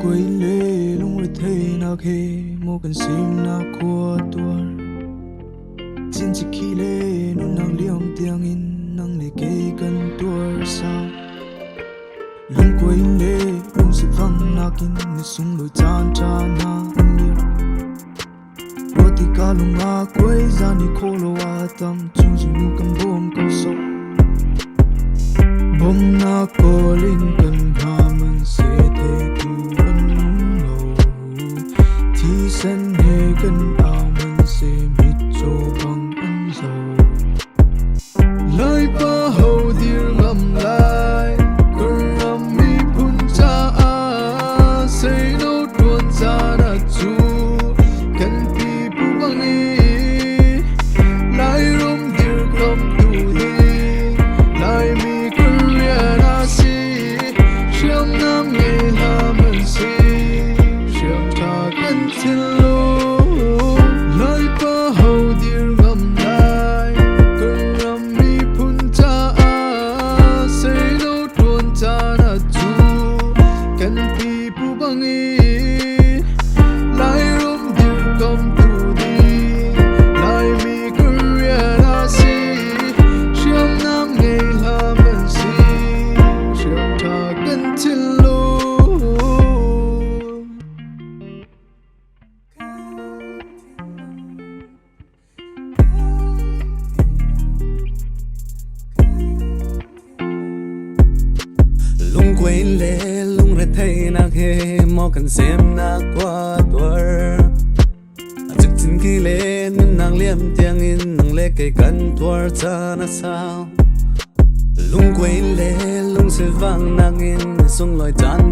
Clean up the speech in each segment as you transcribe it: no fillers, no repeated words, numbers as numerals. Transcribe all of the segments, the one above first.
Lungkuai le lungre theih na khih mo kan semnak khua tuar Cincik le nunnak tiangin nang le ke kan tuar asau Lungkuai le lungsi vangh nakin ni sung loi Caan na Ruah kalung akuai zaan atam Cungzing kan bawm kau sawh bawm na calling kan haman se theih tu an lo thi sen he kan aman se Mitcaw Bang an zo lai pa ho dir ngam lai karam mi phun cha a say no tuan cha na chu kan pi pu bang e lai rom dir kam tu hi lai mi na si siam nam Laihla man si siam ta kan Thinlung lai pa ho dir ngam lai karam mi phun cha a say no tuan cha na chu kan pi pu bang e lai rom dir kam tu di lai mi na si siam nam Laihla man si Lungkuai le lungre theih na khih mo kan semnak tuar Cincik le nunnak tiangin nang le ke kan tuar Caan asau Lungkuai le lungsi vangh nakin sung loi Caan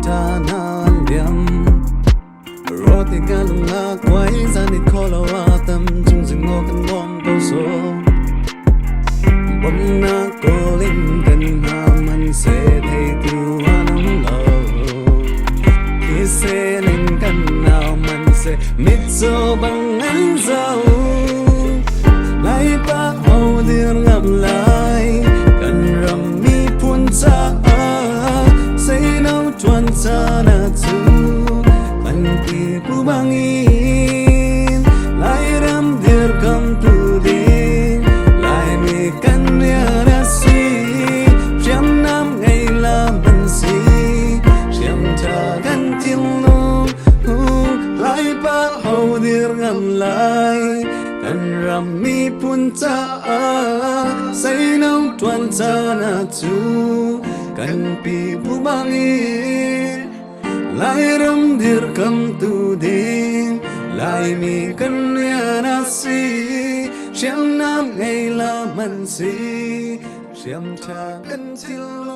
na liam Ruah kalung akuai zaan atam Cungzing kan bawm kau sawh bawm na calling kan haman se theih tu an lo khi se lên kan man se Mitcaw Bang an zo lai pa ho dir ngam lai kan ram mi phun cha a say no tuan cha na chu kan pi pu bang in lai ram dir kam tu din lai mi kan na si siam nam Laihla man si siam ta kan Thinlung lai pa ho dir ngam lai kan ram mi phun cha a say no tuan cha na chu kan pi pu bang in lai ram dir kam tu din lai mi kan na si siam nam Laihla man si siam ta kan Thinlung